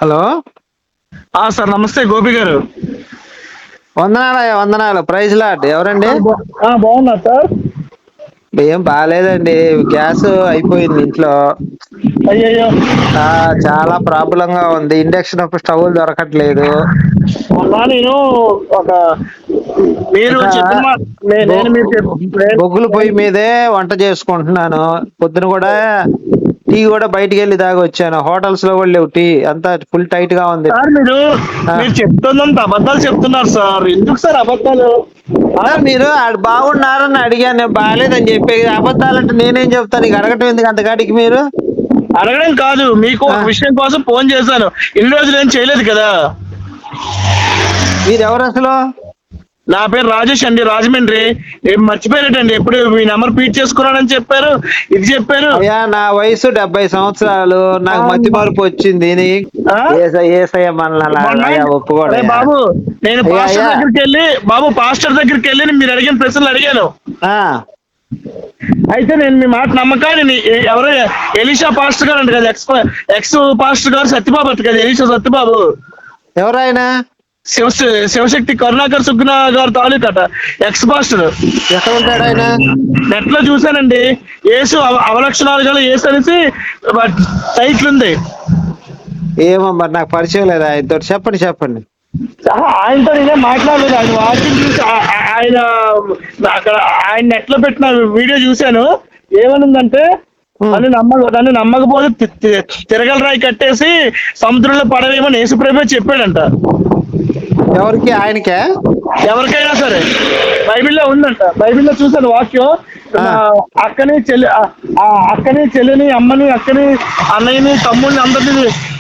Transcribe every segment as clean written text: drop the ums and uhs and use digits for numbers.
Hello. Sir నమస్తే గోపి గారు. వందనాలయ్య, వందనాలు. Praise lord. ఎవరండి? బాగున్నా సార్. ఏం బాగాలేదండి, గ్యాస్ అయిపోయింది ఇంట్లో. అయ్యయ్యో. చాలా ప్రాబ్లం గా ఉంది. ఇండక్షన్ స్టవ్ దొరకట్లేదు. నేను ఒక మీరు ఇంకా చెప్పిన నేను మీరు బొగ్గుల పొయ్యి మీదే వంట చేసుకుంటున్నాను. పొద్దున కూడా టీ కూడా బయటికి వెళ్ళి తాగి వచ్చాను. హోటల్స్ లో కూడా లేవు, టీ అంతా ఫుల్ టైట్ గా ఉంది. సార్ మీరు చెప్తున్నంత అబద్ధాలు చెప్తున్నారు సార్. ఎందుకు సార్ అబద్ధాలు? మీరు బాగున్నారని అడిగాను, నేను బాగాలేదని చెప్పే అబద్ధాలంటే నేనేం చెప్తాను? నీకు అడగటం ఎందుకు అంతకాడికి? మీరు అడగడం కాదు, మీకు ఒక విషయం కోసం ఫోన్ చేశాను. ఇన్ని రోజులు ఏం చేయలేదు కదా. మీరు ఎవరు అసలు? నా పేరు రాజేష్ అండి, రాజమండ్రి. మర్చిపోయారటండి, ఎప్పుడు మీ నెంబర్ ఫీడ్ చేసుకున్నానని చెప్పారు, ఇది చెప్పారు. అయ్యా, నా వయసు 70 సంవత్సరాలు, నాకు మతి మరుపు వచ్చింది. ఒప్పుకోండి బాబు. నేను పాస్టర్ దగ్గరికి వెళ్ళి మీరు అడిగిన ప్రశ్నలు అడిగాను. అయితే నేను మీ మాట నమ్మకాన్ని ఎవరు ఎలీషా పాస్టర్ గారు అంట కదా, ఎక్స్ పాస్టర్ గారు సత్యబాబు అంట కదా, ఎలీషా సత్యబాబు. ఎవరైనా? శివశక్తి కరుణాకర్ సుగ్న గారు తాలూకట, ఎక్స్ పాస్టర్. ఎక్కడ ఉంటాడు ఆయన? నెట్ లో చూసానండి. యేసు అవలక్షణాలు గల యేసు అనేసి టైటిల్ ఉంది. ఏమో మరి, నాకు పరిచయం లేదు ఆయనతో. చెప్పండి. ఆయనతో నేనే మాట్లాడలేదు. ఆయన వాకింగ్ చూసి ఆయన అక్కడ ఆయన నెట్ లో పెట్టిన వీడియో చూశాను. ఏమనుందంటే, నన్ను నమ్మకపోతే తిరగల రాయి కట్టేసి సముద్రంలో పడవేమని యేసుప్రభువే చెప్పాడంట. ఎవరికి? ఆయనకే? ఎవరికైనా సరే బైబిల్లో ఉందంట. బైబిల్లో చూసాను వాక్యం. అక్కని చెల్లిని, అమ్మని, అక్కని, అన్నయ్యని, తమ్ముడిని,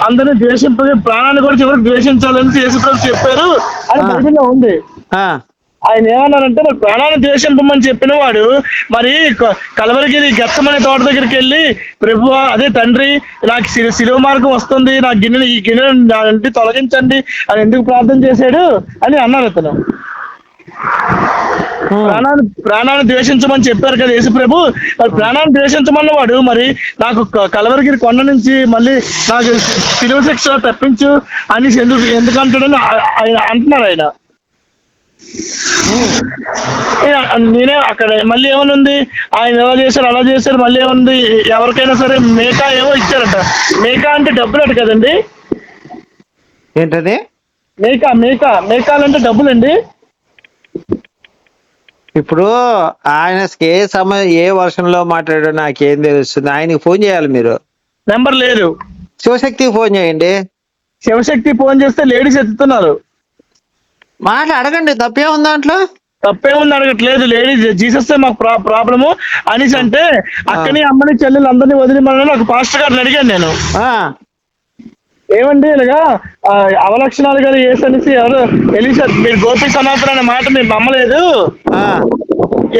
అందరినీ ద్వేషింప, ప్రాణాన్ని కూడా చివరికి ద్వేషించాలని యేసుప్రభు చెప్పారు అని బైబిల్లో ఉంది. ఆయన ఏమన్నారంటే, మరి ప్రాణాన్ని ద్వేషింపమని చెప్పిన వాడు మరి కలవరిగిరి గెత్సమనే తోట దగ్గరికి వెళ్ళి, ప్రభువా, అదే తండ్రి, నాకు శిలువ మార్గం వస్తుంది, ఈ గిన్నె నా నుండి తొలగించండి అని ఎందుకు ప్రార్థన చేశాడు అని అన్నారు అతను. ప్రాణాన్ని ద్వేషించమని చెప్పారు కదా యేసు ప్రభు. మరి ప్రాణాన్ని ద్వేషించమన్నవాడు మరి నాకు కలవరిగిరి కొండ నుంచి మళ్ళీ నాకు శిలువ శిక్ష తప్పించు అని ఎందుకు అంటాడని ఆయన అంటున్నారు. ఆయన నేనే అక్కడ మళ్ళీ ఏమనుంది, ఆయన ఎలా చేశారు అలా చేశారు. మళ్ళీ ఏముంది, ఎవరికైనా సరే మేకా ఏమో ఇచ్చారట. మేకా అంటే డబ్బులట కదండి. ఏంటది? మేకాలంటే డబ్బులండి. ఇప్పుడు ఆయన ఏ వర్షంలో మాట్లాడో నాకేం తెలుస్తుంది? ఆయనకి ఫోన్ చేయాలి మీరు. నెంబర్ లేదు. శివశక్తికి ఫోన్ చేయండి. శివశక్తి ఫోన్ చేస్తే లేడీస్ ఎత్తుతున్నారు. మాట అడగండి, తప్పే ఉంది దాంట్లో. తప్పేముంది, అడగట్లేదు. లేడీస్ జీసస్ మాకు ప్రాబ్లము అనేసి అంటే, అక్కని, అమ్మని, చెల్లెలు అందరినీ వదిలిమని ఒక పాస్టర్ గారిని అడిగాను నేను. ఏమండి ఇలాగా అవలక్షణాలు గల యేసు అనేసి ఎవరు ఎలీషా, మీరు గోపి సనాతన అనే మాట మీరు నమ్మలేదు.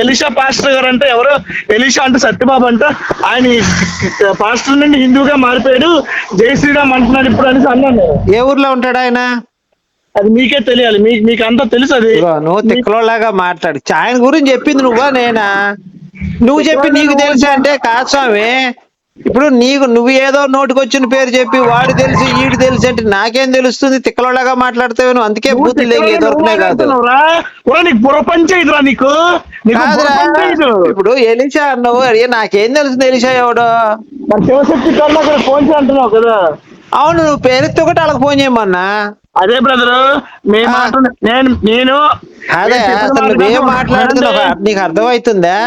ఎలీషా పాస్టర్ గారు అంటే ఎవరు? ఎలీషా అంటే సత్యబాబు అంట. ఆయన పాస్టర్ నుండి హిందూగా మారిపోయాడు, జై శ్రీరామ్ అంటున్నాడు ఇప్పుడు అనేసి అన్నాను. ఏ ఊర్లో ఉంటాడు ఆయన? అది మీకే తెలియాలి, మీకు అంతా తెలుసు. అది నువ్వు తిక్కలోలాగా మాట్లాడు. ఆయన గురించి చెప్పింది నువ్వా నేనా? నువ్వు చెప్పి నీకు తెలుసా అంటే కాదు స్వామి. ఇప్పుడు నువ్వు ఏదో నోటికొచ్చిన పేరు చెప్పి వాడు తెలుసు వీడు తెలుసు అంటే నాకేం తెలుస్తుంది? తిక్కలోలాగా మాట్లాడతావు నువ్వు. అందుకే బూతులు దొరుకుతున్నాయి కాదు. ఇప్పుడు ఎలిషా అన్నావు, నాకేం తెలుస్తుంది ఎలిషా ఎవడో? ఫోన్ అంటున్నావు కదా. అవును, నువ్వు పేరెత్తి ఒకటి వాళ్ళకి ఫోన్ చేయమన్నా. అదే బ్రదరు, నేను అదే అసలు నువ్వేం మాట్లాడుతున్నావు? నీకు అర్థమవుతుందా?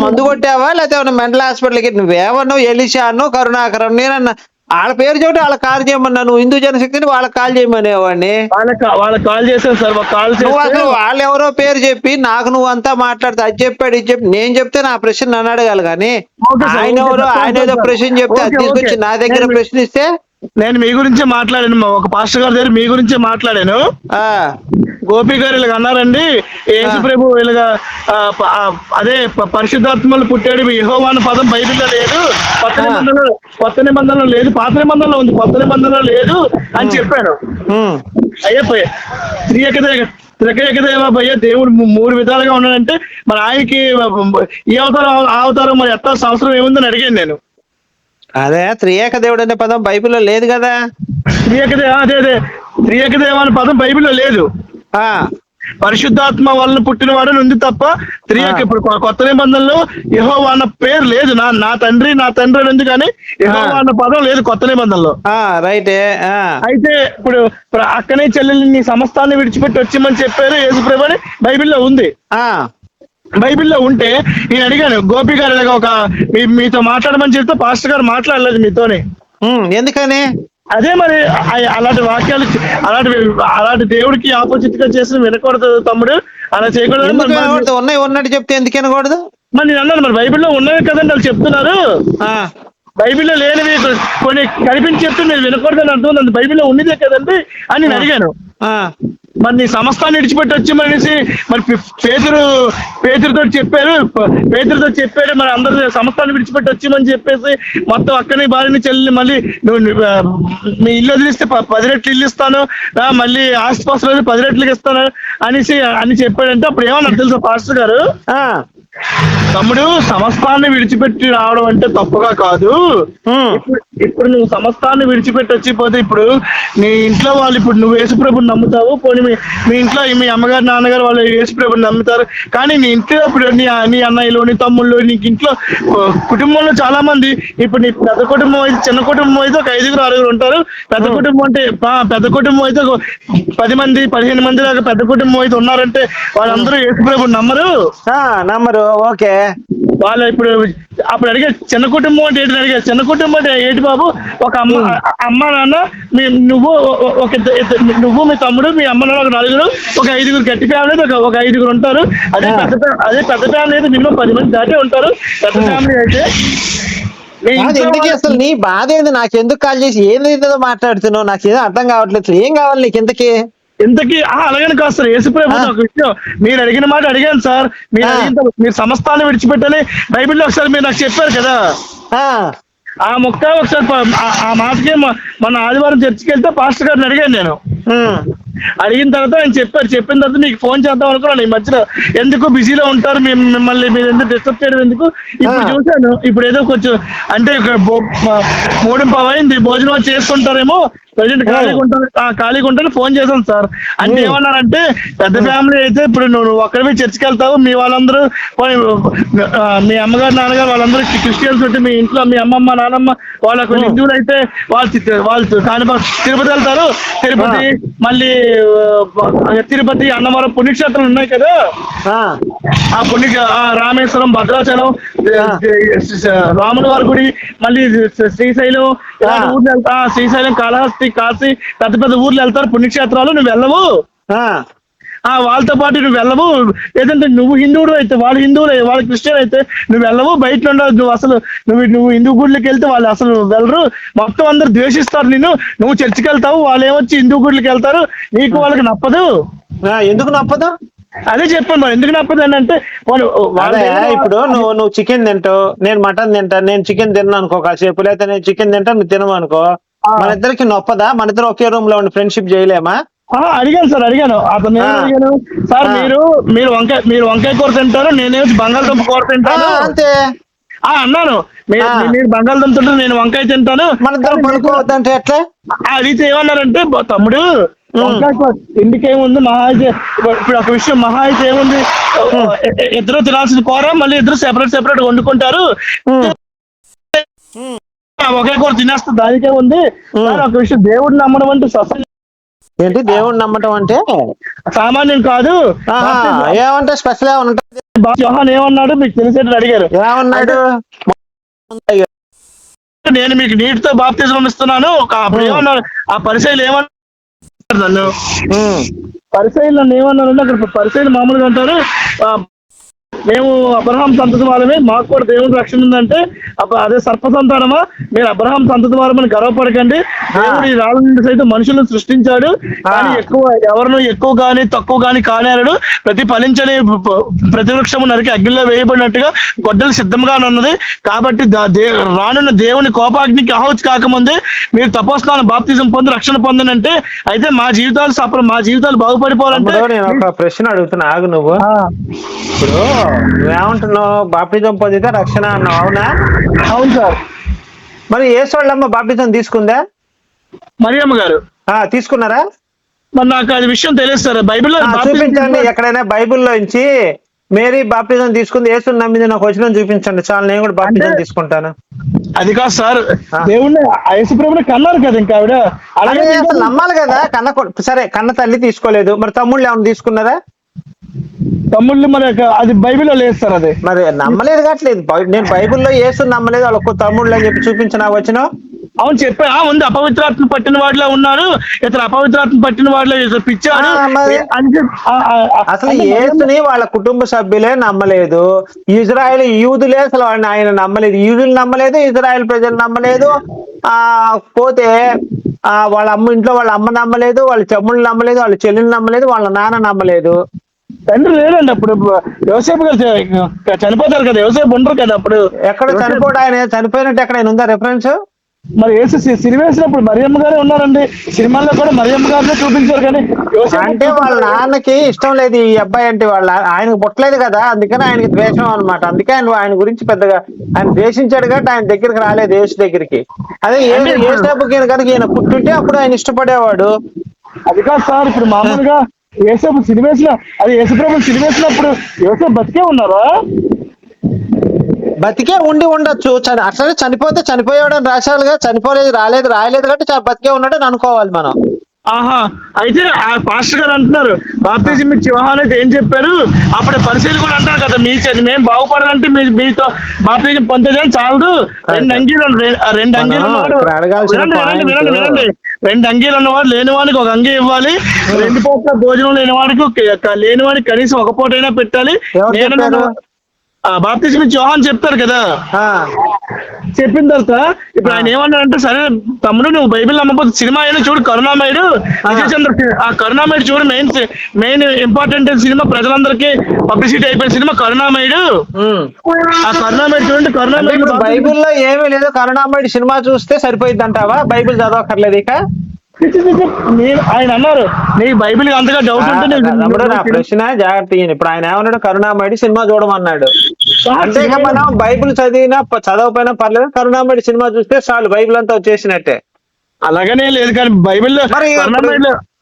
మందు కొట్టావా లేకపోతే మెంటల్ హాస్పిటల్కి? నువ్వేమన్నావు? ఎలిషా అన్నావు, కరుణాకర్. నేనన్నా వాళ్ళ పేరు చెబుతే వాళ్ళకి కాల్ చేయమన్నా. నువ్వు హిందూ జనశక్తిని వాళ్ళకి కాల్ చేయమనేవాడిని. వాళ్ళకి కాల్ చేశాను సార్. నువ్వు అసలు వాళ్ళు ఎవరో పేరు చెప్పి నాకు నువ్వు అంతా మాట్లాడితే అది చెప్పాడు ఇది చెప్పి నేను చెప్తే నా ప్రశ్న నన్ను అడగాలి. కానీ ఆయన ఏదో ప్రశ్న చెప్తే అది తీసుకొచ్చి నా దగ్గర ప్రశ్నిస్తే నేను మీ గురించే మాట్లాడాను. ఒక పాస్టర్ గారి దగ్గర మీ గురించే మాట్లాడాను. గోపి గారు ఇలాగ అన్నారండి, యేసు ప్రభు ఇలాగా అదే పరిశుద్ధాత్మలు పుట్టాడు, యెహోవా అనే పదం బైబిల్లో లేదు, కొత్త నిబంధనలో లేదు, పాత నిబంధనలో ఉంది, కొత్త నిబంధనలో లేదు అని చెప్పాను. అయ్యా త్రికేకదేవ భయ్య, దేవుడు 3 విధాలుగా ఉన్నాడంటే మరి ఆయనకి ఈ అవతారం ఆ అవతారం మరి ఎత్తాల్సిన అవసరం ఏముందని అడిగాను నేను. అదే త్రియేక దేవుడు అనే పదం బైబిల్లో లేదు కదా. అదే త్రియేకదేవ అనే పదం బైబిల్లో లేదు. ఆ పరిశుద్ధాత్మ వలన పుట్టినవాడు ఉంది తప్ప త్రియేక ఇప్పుడు కొత్త నిబంధనలో యెహోవా అన్న పేరు లేదు. నా తండ్రి అని ఉంది కానీ యెహోవా అన్న పదం లేదు కొత్త నిబంధనలో. రైటే. అయితే ఇప్పుడు అక్కనే చెల్లెల్ని నీ సమస్తాన్ని విడిచిపెట్టి వచ్చేమని చెప్పారు యేసుప్రభు అని బైబిల్లో ఉంది. బైబిల్లో ఉంటే నేను అడిగాను గోపి గారు ఇలాగ ఒక మీతో మాట్లాడమని చెప్తే పాస్టర్ గారు మాట్లాడలేదు మీతోనే. ఎందుకని? అదే మరి అలాంటి వాక్యాలు అలాంటి దేవుడికి ఆపోజిట్ గా చేసిన వినకూడదు తమ్ముడు, అలా చేయకూడదు. ఉన్నాయి ఉన్నట్టు చెప్తే ఎందుకు వినకూడదు? మరి నేను అన్నాను మరి బైబిల్లో ఉన్నవి కదండి వాళ్ళు చెప్తున్నారు. బైబిల్లో లేనివి కొన్ని కనిపించి చెప్తే మీరు వినకూడదని అర్థం, బైబిల్లో ఉన్నదే కదండి అని నేను అడిగాను. మరి నీ సమస్తాన్ని విడిచిపెట్టి వచ్చి మనిషి మరి పేతురుతో చెప్పాడు మరి అందరు సమస్తాన్ని విడిచిపెట్టి వచ్చి చెప్పేసి మొత్తం అక్కని భార్యని చెల్లి మళ్ళీ నువ్వు మీ ఇల్లు వదిలిస్తే 10 రెట్లు ఇల్లు ఇస్తాను, మళ్ళీ ఆస్తిపాస్తులు 10 రెట్లకి ఇస్తాను అని చెప్పాడంటే అప్పుడు ఏమన్నారు తెలుసా పాస్టర్ గారు, తమ్ముడు సమస్తాన్ని విడిచిపెట్టి రావడం అంటే తప్పుగా కాదు. ఇప్పుడు నువ్వు సమస్తాన్ని విడిచిపెట్టి వచ్చిపోతే ఇప్పుడు నీ ఇంట్లో వాళ్ళు ఇప్పుడు నువ్వు యేసుప్రభుని నమ్ముతావు, పోనీ మీ ఇంట్లో మీ అమ్మగారు నాన్నగారు వాళ్ళు యేసుప్రభుని నమ్ముతారు, కానీ నీ ఇంట్లో ఇప్పుడు నీ అన్నయ్యలు నీ తమ్ముళ్ళు నీకు ఇంట్లో కుటుంబంలో చాలా మంది ఇప్పుడు నీ పెద్ద కుటుంబం అయితే చిన్న కుటుంబం అయితే ఒక 5-6 ఉంటారు. పెద్ద కుటుంబం అంటే పెద్ద కుటుంబం అయితే 10 మంది 15 మంది దాకా పెద్ద కుటుంబం అయితే ఉన్నారంటే వాళ్ళందరూ యేసుప్రభుని నమ్మరు. ఓకే. వాళ్ళు ఇప్పుడు అప్పుడు అడిగే చిన్న కుటుంబం అంటే ఏంటి అడిగారు. చిన్న కుటుంబం అంటే ఏంటి బాబు, ఒక అమ్మ నాన్న నువ్వు మీ తమ్ముడు మీ అమ్మ నాన్న ఒక 4, ఒక 5 గట్టి ఫ్యామిలీ ఒక 5 ఉంటారు. అదే పెద్ద ఫ్యామిలీ అయితే మినిమం 10 మంది దాటే ఉంటారు పెద్ద ఫ్యామిలీ అయితే. అసలు నీ బాధ ఏంది? నాకు ఎందుకు కాల్ చేసి ఏదో మాట్లాడుతున్నావు? నాకు ఏదో అర్థం కావట్లేదు. ఏం కావాలి నీకు ఇంతకీ? అలాగని కాదు సార్, యేసుప్రభు ఒక విషయం మీరు అడిగిన మాట అడిగాను సార్. మీరు సమస్తాన్ని విడిచిపెట్టాలి బైబిల్లో ఒకసారి మీరు నాకు చెప్పారు కదా. ఆ మొక్క ఒకసారి ఆ మాటకి మన ఆదివారం చర్చికి వెళ్తే పాస్టర్ గారిని అడిగాను నేను. అడిగిన తర్వాత ఆయన చెప్పిన తర్వాత నీకు ఫోన్ చేద్దాం అనుకున్నాను. ఈ మధ్యలో ఎందుకు బిజీలో ఉంటారు మిమ్మల్ని మీరు ఎందుకు డిస్టర్బ్ చేయడం ఎందుకు. ఇప్పుడు చూశాను, ఇప్పుడు ఏదో కొంచెం అంటే 3:15 అయింది, భోజనం చేసుకుంటారేమో ప్రజెంట్ ఖాళీగా ఉంటాను ఫోన్ చేశాను సార్. అంటే ఏమన్నారంటే పెద్ద ఫ్యామిలీ అయితే ఇప్పుడు నువ్వు ఒక్కడివి చర్చికి వెళ్తావు, మీ వాళ్ళందరూ మీ అమ్మగారు నాన్నగారు వాళ్ళందరూ క్రిస్టియన్స్ ఉంటే మీ ఇంట్లో మీ అమ్మమ్మ నాన్నమ్మ వాళ్ళకు హిందువులు అయితే వాళ్ళు తిరుపతి వెళ్తారు. తిరుపతి మళ్ళీ తిరుపతి అన్నవరం పుణ్యక్షేత్రాలు ఉన్నాయి కదా, ఆ రామేశ్వరం భద్రాచలం రాముల వారి గుడి మళ్ళీ శ్రీశైలం ఊర్లు శ్రీశైలం కాళహస్తి కాశీ పెద్ద ఊర్లు వెళ్తారు పుణ్యక్షేత్రాలు. నువ్వు వెళ్ళవు, వాళ్ళతో పాటు నువ్వు వెళ్ళవు. లేదంటే నువ్వు హిందువుడు అయితే వాళ్ళు హిందువులు వాళ్ళు క్రిస్టియన్ అయితే నువ్వు వెళ్ళవు, బయట ఉండవు. నువ్వు అసలు నువ్వు హిందూ గుడికి వెళ్తే వాళ్ళు అసలు వెళ్ళరు, మొత్తం అందరు ద్వేషిస్తారు నిన్ను. నువ్వు చర్చికి వెళ్తావు, వాళ్ళు ఏమొచ్చి హిందూ గుడికి వెళ్తారు, నీకు వాళ్ళకి నప్పదు. ఎందుకు నప్పదు? అదే చెప్పాను మరి ఎందుకు నప్పదు అని అంటే ఇప్పుడు నువ్వు చికెన్ తింటావు, నేను మటన్ తింటాను. నేను చికెన్ తిన్నాను అనుకో కాసేపు, లేకపోతే నేను చికెన్ తింటాను నువ్వు తినవు అనుకో, మన ఇద్దరికి నొప్పదా? మన ఇద్దరు ఒకే రూమ్ లో ఉండి ఫ్రెండ్షిప్ చేయలేమా? అడిగాను సార్, అడిగాను అతను అడిగాను సార్ మీరు వంకాయ కూర తింటారు, నేనేమి బంగాళదుంప కూర తింటాను అంతే అన్నాను. మీరు బంగాళదుంప తింటారు, నేను వంకాయ తింటాను, మన ఇద్దరం పడుకోవద్దంటే ఎట్లా? అడిగితే ఏమన్నారంటే తమ్ముడు వంకాయ కూర ఇంటికేముంది మహా అయితే ఇప్పుడు ఒక విషయం మహా అయితే ఏముంది, ఇద్దరు తినాల్సిన కూర మళ్ళీ ఇద్దరు సెపరేట్ వండుకుంటారు, ఒకే కూర తినేస్తా దానికే ఉంది. ఒక విషయం దేవుడిని నమ్మడం అంటే ఏంటి దేవుడు నమ్మటం అంటే సామాన్యం కాదు. ఏమంటే స్పెషల్ ఉంటుంది. యోహాన్ ఏమన్నాడు మీకు తెలిసేటట్టు అడిగారు. ఏమన్నాడు? నేను మీకు నీటితో బాప్తిజం ఇస్తున్నాను. అప్పుడు ఏమన్నాడు ఆ పరిసయ్యులు ఏమన్నారు నన్ను, పరిసయ్యులు నన్ను ఏమన్నారంటే అక్కడ పరిసయ్యులు మామూలుగా అంటారు మేము అబ్రహాం సంతతి వాళ్ళమే, మాకు కూడా దేవుని రక్షణ ఉందంటే అదే సర్పసంతానమా మీరు అబ్రహాం సంతతి వారమని గర్వపడకండి, దేవుడు ఈ రాళ్ళ నుండి సైతం మనుషులను సృష్టించాడు, కానీ ఎవరినూ ఎక్కువ గాని తక్కువ గాని కానేరడు, ప్రతి ఫలించని ప్రతివృక్షము నరికి అగ్నిలో వేయబడినట్టుగా గొడ్డలు సిద్ధంగా ఉన్నది. కాబట్టి రానున్న దేవుని కోపాగ్నికి ఆహుతి కాకముందే మీరు తపోస్నానం బాప్తిజం పొంది రక్షణ పొందనంటే, అయితే మా జీవితాలు బాగుపడిపోవాలంటే నేను ఒక ప్రశ్న అడుగుతున్నా, ఆగు. నువ్వు ఇప్పుడు నువ్వేమంటున్నావు? బాప్తిజం పొందితే రక్షణ అన్నావు, అవునా? అవును సార్. మరి యేసోళ్ళమ్మ బాప్టిజం తీసుకుందా? మరియమ్మ గారు తీసుకున్నారా? మరి నాకు అది విషయం తెలియదు సార్. బైబిల్లో చూపించండి ఎక్కడైనా బైబిల్లో నుంచి మేరీ బాప్టిజం తీసుకుంది, యేసుని నమ్మింది, నాకు వచ్చిన చూపించండి చాలు, నేను కూడా బాప్టిజం తీసుకుంటాను. అది కాదు సార్, దేవుణ్ణి యేసుప్రభుని కన్నారు కదా ఇంకా ఆవిడ, అలాగే అసలు నమ్మాలి కదా. సరే కన్న తల్లి తీసుకోలేదు, మరి తమ్ముళ్ళు ఏమైనా తీసుకున్నారా? తమ్ముళ్ళు మరి అది బైబిల్లో లేదు సార్. అది మరి నమ్మలేదు కావట్లేదు. నేను బైబిల్లో యేసుని నమ్మలేదు, వాళ్ళకు తమ్ముళ్ళు అని చెప్పి చూపించిన వచ్చిన. అవును చెప్పా ఉంది, అపవిత్రాత్మ పట్టిన వాడిలో ఉన్నారు, ఇతను అపవిత్రాత్మ పట్టిన వాడిలో పిచ్చాడు అసలు యేసుని వాళ్ళ కుటుంబ సభ్యులే నమ్మలేదు, ఇజ్రాయెల్ యూదులే అసలు ఆయన నమ్మలేదు, యూదులు నమ్మలేదు, ఇజ్రాయెల్ ప్రజలు నమ్మలేదు. పోతే వాళ్ళ అమ్మ ఇంట్లో వాళ్ళ అమ్మ నమ్మలేదు, వాళ్ళ తమ్ముళ్ళు నమ్మలేదు, వాళ్ళ చెల్లెలు నమ్మలేదు, వాళ్ళ నాన్న నమ్మలేదు. తండ్రి లేదండి అప్పుడు. యోసేపు గారు చనిపోతారు కదా, యోసేపు ఉండరు కదా అప్పుడు. ఎక్కడ చనిపోడు ఆయన? చనిపోయినట్టు ఎక్కడైనా ఉందా రెఫరెన్స్? మరి యేసు సినివేసినప్పుడు మరియమ్మ గారే ఉన్నారండి, సినిమాల్లో కూడా మరియమ్మ గారినే చూపించారు. కానీ అంటే వాళ్ళ నాన్నకి ఇష్టం లేదు ఈ అబ్బాయి అంటే, ఆయనకు పుట్టలేదు కదా, అందుకని ఆయనకి ద్వేషం అనమాట. అందుకే ఆయన గురించి పెద్దగా ఆయన ద్వేషించాడు కాబట్టి ఆయన దగ్గరికి రాలేదు యేసు దగ్గరికి. అదే యేసేపుకి కనుక ఈయన పుట్టుంటే అప్పుడు ఆయన ఇష్టపడేవాడు. అది కాదు సార్, ఇప్పుడు మామూలుగా యేసేపు సినివేసిన, అది యేసుప్రభు సినివేసినప్పుడు యేసేపు బతికే ఉన్నారా? బతికే ఉండి ఉండొచ్చు, అట్లనే చనిపోతే చనిపోయాడని రాశారుగా, చనిపోలేదు రాయలేదు కాబట్టి బతికే ఉన్నాడని అనుకోవాలి మనం. అయితే ఆ పాస్టర్ గారు అంటున్నారు బాప్తిజం ఇచ్చి యోహాను అయితే ఏం చెప్పారు, అప్పుడు పరిశీలి కూడా అంటారు కదా, మేము బాగుపడాలంటే మీతో బాప్తిజం పొందేదని చాలదు, రెండు అంగీలు ఉన్నవాడు రెండు అంగీలు ఉన్నవాడు లేనివాడికి ఒక అంగీ ఇవ్వాలి, రెండు పూట్ల భోజనం లేనివాడికి కనీసం ఒక పూటైనా పెట్టాలి. నేను బాప్తిజం ఇచ్చి యోహాను చెప్తారు కదా, చెప్పిన తర్వాత ఇప్పుడు ఆయన ఏమన్నాడంటే, సరే తమ్ముడు నువ్వు బైబిల్ నమ్మకపోతే సినిమా అయినా చూడు, కరుణామయుడు విజయచంద్ర. ఆ కరుణామయుడు చూడు, మెయిన్ ఇంపార్టెంట్ సినిమా, ప్రజలందరికీ పబ్లిసిటీ అయిపోయిన సినిమా కరుణామయుడు. ఆ కరుణామయుడు చూడండి. కరుణామయుడు బైబిల్లో ఏమీ లేదు, కరుణామయుడు సినిమా చూస్తే సరిపోయింది అంటావా? బైబిల్ చదవక్కర్లేదు ఇక? ఆయన అన్నారు నీకు బైబిల్ అంతగా డౌట్ ఉంటే నా ప్రశ్న జాగ్రత్త. ఇప్పుడు ఆయన ఏమన్నాడు, కరుణామయుడు సినిమా చూడమన్నాడు. అంటే మనం బైబిల్ చదవకపోయినా పర్లేదు, కరుణామయుడు సినిమా చూస్తే చాలు, బైబిల్ అంతా వచ్చేసినట్టే. అలాగనే లేదు కానీ బైబిల్లో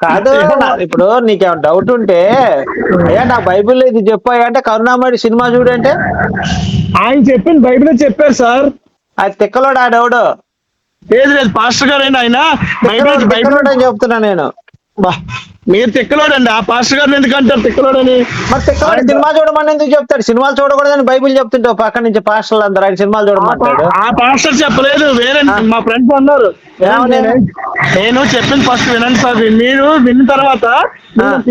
కాదు. ఇప్పుడు నీకేమైనా డౌట్ ఉంటే అయ్యా నా బైబిల్లో ఇది చెప్పాయా అంటే, కరుణామయుడు సినిమా చూడంటే ఆయన చెప్పింది బైబిల్ చెప్పారు సార్. అది తిక్కలోడు ఆ డౌడు. లేదు పాస్టర్ గారు అండి, ఆయన బైబిల్ అని చెప్తున్నా నేను. మీరు తిక్కలోడండి, ఆ పాస్టర్ గారిని ఎందుకంటారు తిక్కలోడని? మరి తిక్కలోడు సినిమా చూడమని ఎందుకు చెప్తాడు? సినిమాలు చూడకూడదని బైబిల్ చెప్తుంటే పక్క నుంచి పాస్టర్లు అందరూ ఆయన సినిమాలు చూడమంటాడు. ఆ పాస్టర్ చెప్పలేదు, వేరే మా ఫ్రెండ్స్ అన్నారు. నేను చెప్పింది ఫస్ట్ వినండి సార్, మీరు విన్న తర్వాత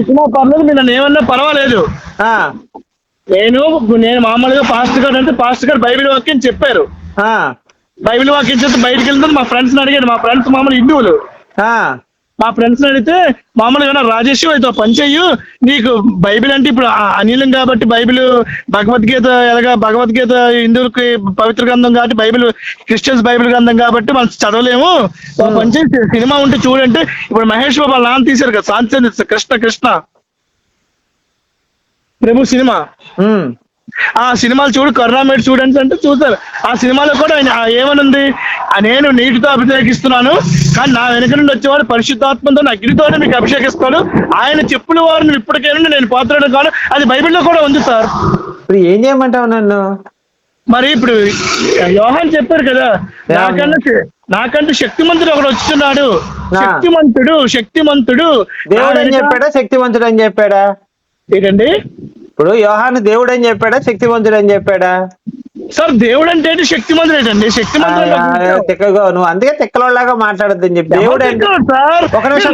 సినిమా పర్లేదు, మీరు నన్ను ఏమన్నా పర్వాలేదు. నేను మామూలుగా పాస్టర్ గారు అంటే, పాస్టర్ గారు బైబిల్ వాక్యం చెప్పారు. బైబిల్ వాక్యం చెప్తే బయటకు వెళ్తే మా ఫ్రెండ్స్ అడిగాడు, మా ఫ్రెండ్స్ మామూలు హిందువులు, మా ఫ్రెండ్స్ అడిగితే మామూలుగా రాజేష్ అయితే పని చెయ్యు, నీకు బైబిల్ అంటే ఇప్పుడు అనిలం కాబట్టి బైబిల్ భగవద్గీత ఎలాగా, భగవద్గీత హిందువులకి పవిత్ర గ్రంథం కాబట్టి బైబిల్ క్రిస్టియన్స్ బైబిల్ గ్రంథం కాబట్టి మనం చదవలేము, పని చేసి సినిమా ఉంటే చూడంటే, ఇప్పుడు మహేష్ బాబు నాన్న తీశారు కదా శాంతి కృష్ణ ప్రభు సినిమా, ఆ సినిమాలు చూడు, కరుణామయుడు చూడండి అంటే చూస్తారు. ఆ సినిమాలో కూడా ఏమనుంది, నేను నీటితో అభిషేకిస్తున్నాను కానీ నా వెనుక నుండి వచ్చేవాడు పరిశుద్ధాత్మతో అగ్నితోనే మీకు అభిషేకిస్తాడు, ఆయన చెప్పుల వారిని ఇప్పటికేనండి నేను పాత్రను కాను. అది బైబిల్లో కూడా ఉంది సార్. ఇప్పుడు ఏం చేయమంటావు నన్ను? మరి ఇప్పుడు యోహాన్ చెప్పారు కదా, నాకంటే శక్తిమంతుడు ఒకడు వచ్చుతున్నాడు, శక్తిమంతుడు దేవుడు అని చెప్పాడా, శక్తివంతుడు అని చెప్పాడా? ఏంటండి ఇప్పుడు యోహాను దేవుడు అని చెప్పాడా, శక్తివంతుడు అని చెప్పాడా? సార్ దేవుడు అంటే శక్తిమంతుడు ఏంటండి? తిక్కగా నువ్వు అందుకే తిక్కలోలాగా మాట్లాడద్దని చెప్పి. దేవుడు అంటే ఒక నిమిషం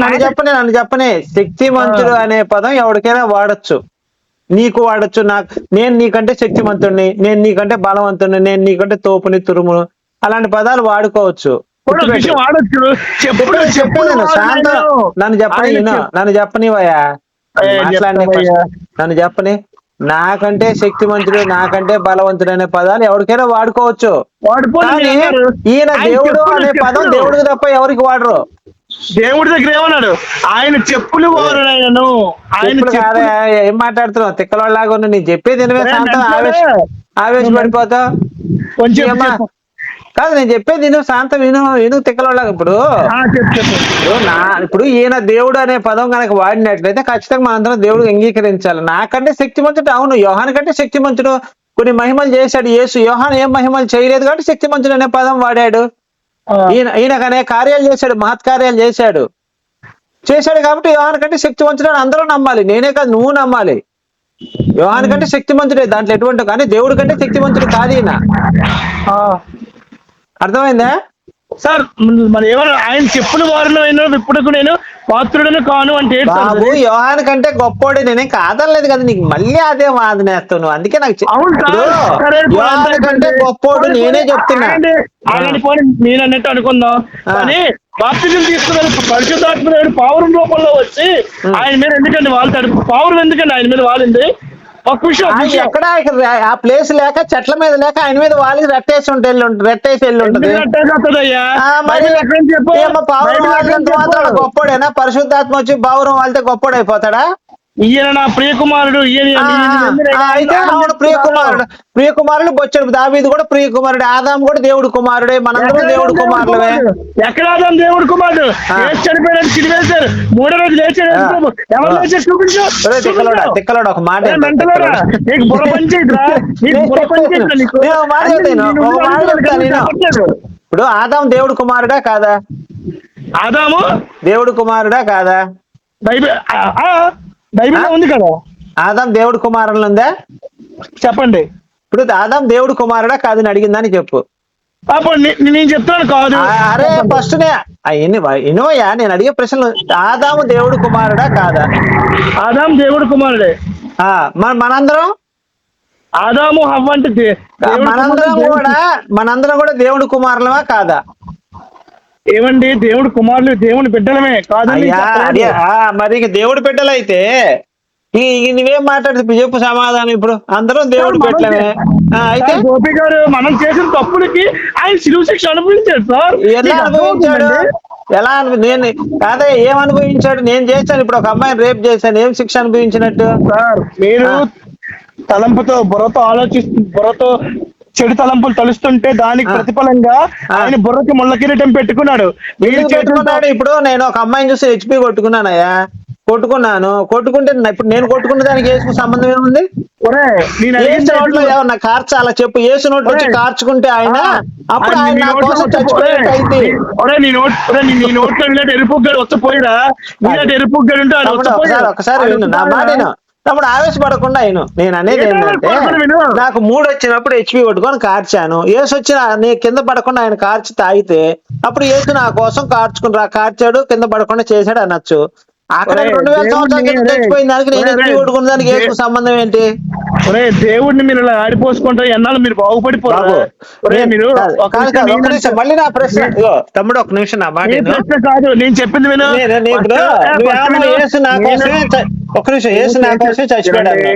నన్ను చెప్పనే శక్తిమంతుడు అనే పదం ఎవరికైనా వాడచ్చు, నీకు వాడచ్చు, నేను నీకంటే శక్తిమంతుడిని, నేను నీకంటే బలవంతుడిని, నేను నీకంటే తోపుని తురుమును, అలాంటి పదాలు వాడుకోవచ్చు. చెప్పేది శాంతం. నన్ను చెప్పనివయ్యా, నన్ను చెప్పని. నాకంటే శక్తిమంతుడు, నాకంటే బలవంతుడు అనే పదాలు ఎవరికైనా వాడుకోవచ్చు, కానీ ఈయన దేవుడు అనే పదం దేవుడికి తప్ప ఎవరికి వాడరు. దేవుడి దగ్గర ఏమన్నాడు, ఆయన చెప్పులు వారునైనను. ఏం మాట్లాడుతున్నావు? తిక్కలలాగా ఉన్నా. నీ చెప్పేది శాంతం, ఆవేశపడిపోతావు. కాదు నేను చెప్పేది విను, శాంతం విను తిక్కలోళ్ళగా. ఇప్పుడు చెప్పు. ఇప్పుడు ఈయన దేవుడు అనే పదం కనుక వాడినట్లయితే ఖచ్చితంగా మనందరం దేవుడు అంగీకరించాలి. నాకంటే శక్తిమంతుడు, అవును యోహాను కంటే శక్తిమంతుడు, కొన్ని మహిమలు చేశాడు యేసు. యోహాను ఏం మహిమలు చేయలేదు కాబట్టి శక్తిమంతుడు అనే పదం వాడాడు. ఈయనకు అనేక కార్యాలు చేశాడు, మహత్కార్యాలు చేశాడు కాబట్టి యోహాను కంటే శక్తిమంతుడు అని అందరూ నమ్మాలి. నేనే కాదు, నువ్వు నమ్మాలి. యోహాను కంటే శక్తిమంతుడే, దాంట్లో ఎటువంటి, కానీ దేవుడి కంటే శక్తిమంతుడు కాదు ఈయన. అర్థమైందా సార్? మరి ఏమన్నా ఆయన చెప్పులు వారిలో ఇప్పుడు నేను పాత్రుడను కాను అంటే బాబు, యోహాను కంటే గొప్పోడే, నేనేం కాదనలేదు కదా, నీకు మళ్ళీ అదే వాదనేస్తావు నువ్వు. అందుకే నాకు యోహాను కంటే గొప్పోడు నేనే చెప్తున్నా. నేను అన్నట్టు అనుకుందాం, కానీ బాప్తిజం తీసుకున్నారు పరిశుద్ధాత్మ పావురం రూపంలో వచ్చి ఆయన మీద ఎందుకండి వాళ్ళు పావురం ఎందుకండి ఆయన మీద వాలింది? ఎక్కడ ఆ ప్లేస్ లేక చెట్ల మీద లేక ఆయన మీద వాళ్ళకి రెట్టేసి వెళ్ళి ఉంటుంది. మాత్రం గొప్పడేనా? పరిశుద్ధాత్మ వచ్చి బావురం వాళ్ళతో గొప్పడైపోతాడా? ఈయన నా ప్రియకుమారుడు, అయితే అవును ప్రియకుమారుడు బొచ్చడు. దావీదు కూడా ప్రియకుమారుడు, ఆదాం కూడా దేవుడు కుమారుడే, మనందరం దేవుడు కుమారులమే. ఎక్కడ ఆదాం దేవుడు కుమారుడు? చనిపోయాడు, చిరివేశారు, మూడో రోజు లేచాడు. ఎవరు లేచారు చూపించు. తిక్కలోడు ఒక మాట, ఇప్పుడు ఆదాం దేవుడు కుమారుడా కాదా? ఆదాము దేవుడు కుమారుడా కాదా? బైబిల్లో ఉంది కదా. ఆదాం దేవుడు కుమారులు ఉందా? చెప్పండి. ఇప్పుడు ఆదాం దేవుడు కుమారుడా కాదని అడిగిందని చెప్పు. నేను చెప్తాను కాదు. అరే ఫస్ట్ ఇనోయా, నేను అడిగే ప్రశ్నలు. ఆదాము దేవుడు కుమారుడా కాదా? ఆదాం దేవుడు కుమారుడే. మనందరం ఆదాము హవ్వ అంటే మనందరం కూడా దేవుడు కుమారులమా కాదా? ఏమండి, దేవుడు కుమారులు దేవుని బిడ్డలమే కాదండి. మరి దేవుడు బిడ్డలు అయితే నువ్వేం మాట్లాడుతు చెప్పు సమాధానం. ఇప్పుడు అందరం దేవుడు బిడ్డలమే అయితే గోపి గారు మనం చేసిన తప్పులకి ఆయన శిలువ శిక్ష అనుభవించాడు సార్. ఎలా అనుభవించాడు? నేను కాదే ఏం అనుభవించాడు? నేను చేశాను, ఇప్పుడు ఒక అమ్మాయిని రేప్ చేశాను, ఏం శిక్ష అనుభవించినట్టు? సార్ మీరు తలంపుతో బుర్రతో చెడు తలంపులు తలుస్తుంటే దానికి ప్రతిఫలంగా ఆయన బుర్రకి ముళ్ళ కిరీటం పెట్టుకున్నాడు. ఇప్పుడు నేను ఒక అమ్మాయిని చూసి హెచ్పి కొట్టుకుంటే ఇప్పుడు నేను కొట్టుకున్న దానికి యేసుకు సంబంధం ఏముంది? ఏమన్నా కార్చాలా చెప్పు? యేసు నోట్ వచ్చి కార్చుకుంటే ఆయన అప్పుడు ఆయన నా కోసం చచ్చిపోయినట్టు అయితే ఒకసారి విను నా మాట. అప్పుడు ఆవేశపడకుండా నేను అనేది ఏంటంటే, నాకు మూడు వచ్చినప్పుడు హెచ్పి కొట్టుకొని కార్చాను. యేసు వచ్చి నేను కింద పడకుండా ఆయన కార్చి తాగితే అప్పుడు యేసు నా కోసం కార్చాడు, కింద పడకుండా చేశాడు అనొచ్చు. అక్కడ 2000 సంవత్సరాల కింద చచ్చిపోయిన దానికి నేను హెచ్పి కొట్టుకున్న దానికి యేసుకు సంబంధం ఏంటి? దేవుడిని మీరు ఇలా ఆడిపోసుకుంటారు, ఎన్నాళ్ళు మీరు బాగుపడిపోతారు. మళ్ళీ నా ప్రశ్న తమ్ముడు, ఒక నిమిషం నా మాట కాదు, నేను చెప్పింది విను. ఒక నిమిషం, యేసు నా కోసమే చచ్చిపోయాడు.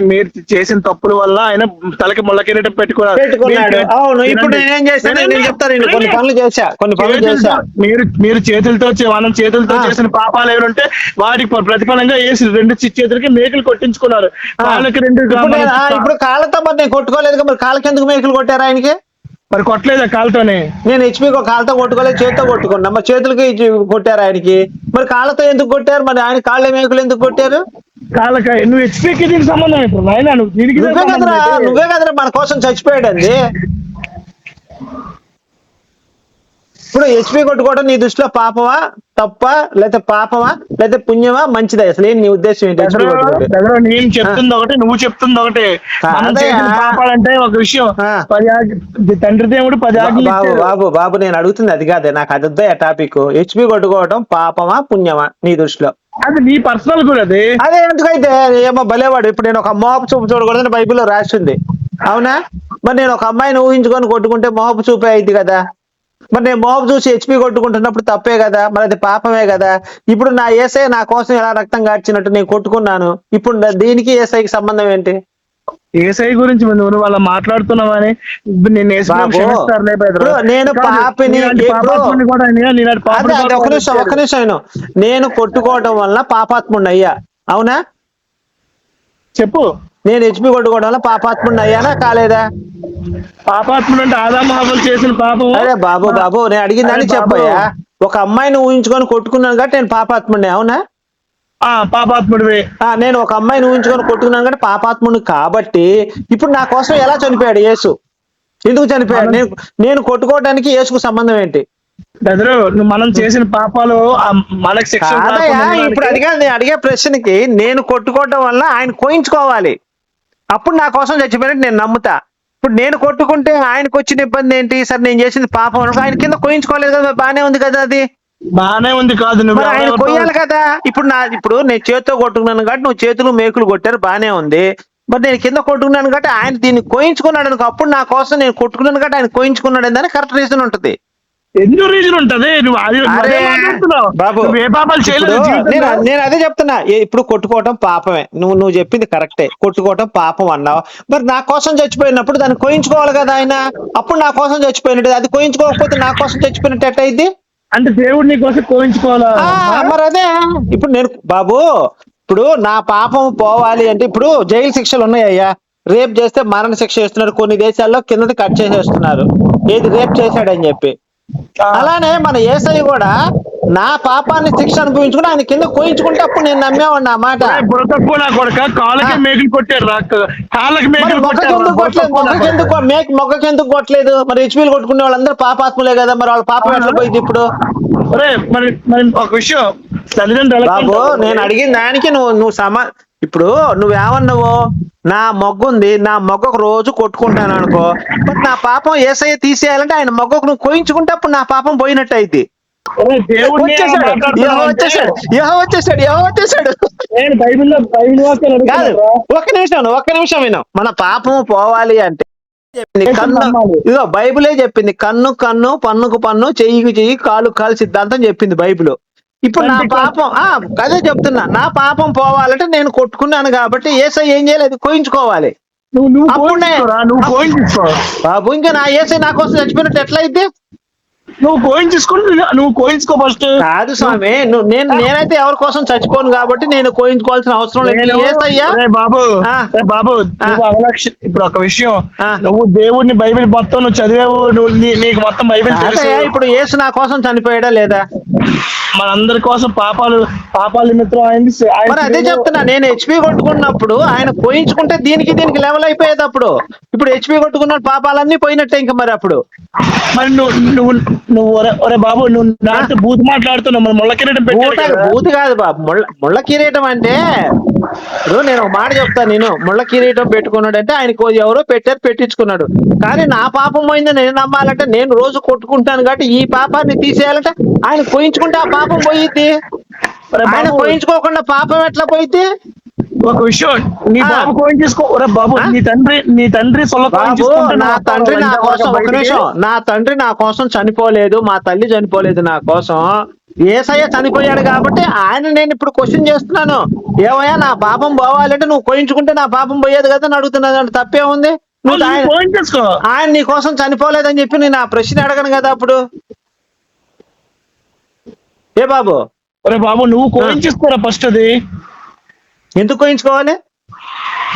మీరు చేసిన తప్పుల వల్ల ఆయన తలకి ముళ్ళ కిరీటం పెట్టుకున్నాడు. అవును, ఇప్పుడు నేనేం చేశాను నేను చెప్తాను. కొన్ని పనులు చేశా. మీరు చేతులతో మనం చేతులతో చేసిన పాపాలు ఏమంటే వాటికి ప్రతిఫలంగా వేసి 2 చేతులకి మేకులు కొట్టించుకున్నారు. కాళ్ళకి 2. ఇప్పుడు కాళ్ళతో మరి నేను కొట్టుకోలేదు, మరి కాళ్ళకి ఎందుకు మేకులు కొట్టారు ఆయనకి? మరి కొట్టలేదా కాళ్ళతోనే? నేను హెచ్పి కాళ్ళతో కొట్టుకోలేదు, చేతితో కొట్టుకున్నా. మరి చేతులకి కొట్టారు ఆయనకి, మరి కాళ్ళతో ఎందుకు కొట్టారు? మరి ఆయన కాళ్ళ మేకులు ఎందుకు కొట్టారు? కాళ్ళకాయ నువ్వు హెచ్పికి దీనికి సంబంధం ఇప్పుడు నువ్వే కదరా మన కోసం చచ్చిపోయాడు అండి. ఇప్పుడు హెచ్పి కొట్టుకోవడం నీ దృష్టిలో పాపమా, తప్ప, లేకపోతే పాపమా, లేకపోతే పుణ్యమా, మంచిదా? అసలు ఏం నీ ఉద్దేశం ఏంటి? నేను చెప్తుంది ఒకటి, నువ్వు చెప్తుంది ఒకటి. పాపాలంటే ఒక విషయం, తండ్రి దేవుడు 10 ఆజ్ఞలు. బాబు నేను అడుగుతుంది అది కాదే, నాకు అది వద్దా టాపిక్. హెచ్పి కొట్టుకోవడం పాపమా పుణ్యమా నీ దృష్టిలో? అది నీ పర్సనల్ కూడా. అదే ఎందుకైతే ఏమో భలేవాడు. ఇప్పుడు నేను ఒక మోహపు చూపు చూడకూడదని బైబిల్లో రాసింది, అవునా? మరి నేను ఒక అమ్మాయిని ఊహించుకొని కొట్టుకుంటే మోహపు చూపే అయింది కదా. మరి నేను మోహపు చూసి హెచ్పి కొట్టుకుంటున్నప్పుడు తప్పే కదా, మరి అది పాపమే కదా. ఇప్పుడు నా ఏసై నా కోసం ఎలా రక్తం కార్చినట్టు నేను కొట్టుకున్నాను, ఇప్పుడు దీనికి ఏసైకి సంబంధం ఏంటి? ఏసై గురించి నువ్వు వాళ్ళ మాట్లాడుతున్నావని నేను పాపిని. ఒక నిమిషం, నేను కొట్టుకోవడం వల్ల పాపాత్ముడిని అయ్యా, అవునా? చెప్పు. నేను హెచ్పి కొట్టుకోవడం వల్ల పాపాత్ముడిని అయ్యానా కాలేదా? పాపాత్ముడు అంటే ఆదాము హవ్వలు చేసిన పాపం. అరే బాబు నేను అడిగిందని అరే బాబు. చెప్పయ్యా. ఒక అమ్మాయిని ఊహించుకొని కొట్టుకున్నాను కాబట్టి నేను పాపాత్ముడిని, అవునా? పాపాత్ముడివి. నేను ఒక అమ్మాయిని ఊహించుకొని కొట్టుకున్నాను కాబట్టి పాపాత్ముడిని. కాబట్టి ఇప్పుడు నా కోసం ఎలా చనిపోయాడు యేసు? ఎందుకు చనిపోయాడు? నేను కొట్టుకోవడానికి యేసుకు సంబంధం ఏంటి? బెదరు, మనం చేసిన పాపాలు మనకు శిక్ష కాదయ్యా, ఇప్పుడు నేను అడిగే ప్రశ్నకి నేను కొట్టుకోవడం వల్ల ఆయన కోయించుకోవాలి, అప్పుడు నా కోసం చచ్చిపోయినట్టు నేను నమ్ముతా. ఇప్పుడు నేను కొట్టుకుంటే ఆయనకు వచ్చిన ఇబ్బంది ఏంటి? సరే నేను చేసింది పాపం అనుకో, ఆయన కింద కోయించుకోలేదు కదా, బానే ఉంది కదా, అది బానే ఉంది. కాదు, నువ్వు ఆయన కొయ్యాలి కదా. ఇప్పుడు నేను చేతితో కొట్టుకున్నాను కాబట్టి నువ్వు చేతులు మేకులు కొట్టారు, బానే ఉంది. మరి నేను కింద కొట్టుకున్నాను కాబట్టి ఆయన దీన్ని కోయించుకున్నాడు అనుకో, అప్పుడు నా కోసం నేను కొట్టుకున్నాను కాబట్టి ఆయన కోయించుకున్నాడు అని కరెక్ట్ రీజన్ ఉంటుంది. ఎందుకు రీజన్ ఉంటది? బాబు నేను అదే చెప్తున్నా. ఇప్పుడు కొట్టుకోవటం పాపమే, నువ్వు చెప్పింది కరెక్టే, కొట్టుకోవటం పాపం అన్నావు. మరి నా కోసం చచ్చిపోయినప్పుడు దాన్ని కోయించుకోవాలి కదా ఆయన, అప్పుడు నా కోసం చచ్చిపోయినట్టు. అది కోయించుకోకపోతే నా కోసం చచ్చిపోయినట్టు ఎట్టయిద్ది? అంటే దేవుడు నీ కోసం కోయించుకోవాలా? మరి అదే ఇప్పుడు నేను బాబు, ఇప్పుడు నా పాపం పోవాలి అంటే ఇప్పుడు జైలు శిక్షలు ఉన్నాయ్యా. రేప్ చేస్తే మరణ శిక్ష చేస్తున్నారు, కొన్ని దేశాల్లో కిందది కట్ చేసేస్తున్నారు, ఏది రేప్ చేశాడని చెప్పి. అలానే మన యేసయ్య కూడా నా పాపాన్ని శిక్ష అనుభవించుకుని ఆయన కింద కోయించుకుంటే అప్పుడు నేను నమ్మేవాడిని ఆ మాట. మొక్కకెందుకు కొట్టలేదు? మరి హెచ్పీలు కొట్టుకునే వాళ్ళందరూ పాపాత్ములే కదా, మరి వాళ్ళ పాపం ఎట్లా పోయింది ఇప్పుడు? ఒక విషయం బాబు, నేను అడిగిన దానికి నువ్వు ఇప్పుడు నువ్వేమన్నావు? నా మొగ్గ ఉంది, నా మొగ్గకు రోజు కొట్టుకుంటాను అనుకో, బట్ నా పాపం యేసయ్య తీసేయాలంటే ఆయన మొగ్గకు నువ్వు కోయించుకుంటే అప్పుడు నా పాపం పోయినట్టు అయితే. వచ్చేసాడు. ఒక్క నిమిషం విను. మన పాపం పోవాలి అంటే ఇదో బైబిలే చెప్పింది. కన్ను కన్ను, పన్నుకు పన్ను, చెయ్యికి చెయ్యి, కాలు కాలు సిద్ధాంతం చెప్పింది బైబిల్. ఇప్పుడు నా పాపం అదే చెప్తున్నా, నా పాపం పోవాలంటే నేను కొట్టుకున్నాను కాబట్టి యేసయ్య ఏం చేయలేదు, కోయించుకోవాలి. బాబు ఇంకా నా యేసయ్య నా కోసం చచ్చిపోయినట్టు ఎట్లా అయితే? నువ్వు కోయించుకో ఫస్ట్. కాదు స్వామి, నేనైతే ఎవరి కోసం చచ్చిపోను కాబట్టి నేను కోయించుకోవాల్సిన అవసరం లేదు. బాబు ఇప్పుడు ఒక విషయం, నువ్వు దేవుడిని బైబిల్ మొత్తం నువ్వు చదివావు, నీకు మొత్తం బైబిల్ తెలుసు. ఇప్పుడు యేసు నా కోసం చనిపోయాడా లేదా? మనందరి కోసం పాపాల నిమిత్తం అయింది. అదే చెప్తున్నా, నేను హెచ్పి కొట్టుకున్నప్పుడు ఆయన కోయించుకుంటే దీనికి లెవెల్ అయిపోయేది. అప్పుడు ఇప్పుడు హెచ్పి కొట్టుకున్న పాపాలన్నీ పోయినట్టే ఇంకా. మరి అప్పుడు మరి నువ్వు ఒరే బాబు, నువ్వు నాతో బూత్ మాట్లాడుతున్నావు. ముళ్ళ కిరీటం బూత్ కాదు బాబు, ముళ్ళ కిరీటం అంటే ఇప్పుడు నేను ఒక మాట చెప్తాను. నేను ముళ్ళ కిరీటం పెట్టుకున్నాడు అంటే ఆయన ఎవరో పెట్టించుకున్నాడు. కానీ నా పాపం పోయిందని నేను నమ్మాలంటే నేను రోజు కొట్టుకుంటాను కాబట్టి ఈ పాపాన్ని తీసేయాలంటే ఆయన కోయించుకుంటే ఆ పాపం పోయిద్ది. ఆయన కోయించుకోకుండా పాపం ఎట్లా పోయిద్ది? ఒక విషయం, నీ బాబు కోయించేసుకో బాబు. నీ తండ్రి నా తండ్రి నా కోసం, ఒక నిమిషం, నా తండ్రి నా కోసం చనిపోలేదు, మా తల్లి చనిపోలేదు నా కోసం. యేసయ్య చనిపోయాడు కాబట్టి ఆయన నేను ఇప్పుడు క్వశ్చన్ చేస్తున్నాను. ఏమయ్యా, నా పాపం పోవాలంటే నువ్వు కోయించుకుంటే నా పాపం పోయేది కదా అని అడుగుతున్నాను. తప్పే ఉంది? ఆయన నీ కోసం చనిపోలేదని చెప్పి నేను ఆ ప్రశ్న అడగను కదా అప్పుడు. ఏ బాబు? అరే బాబు, నువ్వు కోయించేసుకోరా ఫస్ట్. అది ఎందుకు కోయించుకోవాలి?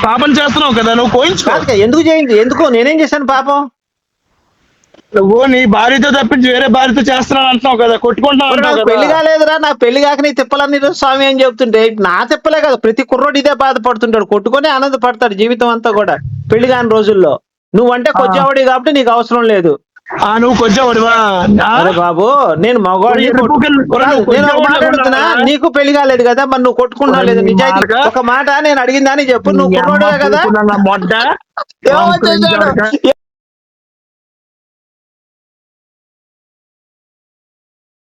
పాపం చేస్తున్నావు కదా, నువ్వు కోయించుకో. ఎందుకు చేయింది? ఎందుకు? నేనేం చేశాను పాపం? నువ్వు నీ భార్యతో తప్పించి వేరే భార్యతో చేస్తున్నాను అంటున్నావు కదా, కొట్టుకుంటున్నావు. పెళ్లి కాలేదురా, నాకు పెళ్లి కాక నీ తిప్పలన్నీ స్వామి అని చెప్తుంటే నా తిప్పలే కదా, ప్రతి కుర్రోడు ఇదే బాధపడుతుంటాడు, కొట్టుకొని ఆనందపడతాడు జీవితం అంతా కూడా పెళ్లి కాని రోజుల్లో. నువ్వంటే కొచ్చేవాడి కాబట్టి నీకు అవసరం లేదు. నువ్వు కొచ్చేవాడివా? అరే బాబు, నేను మగవాడిని మాట్లాడుతున్నా, నీకు పెళ్లి కాలేదు కదా, మరి నువ్వు కొట్టుకున్నావు లేదు? నిజాయితీ ఒక మాట నేను అడిగిందా అని చెప్పు. నువ్వు కుర్రోడే కదా.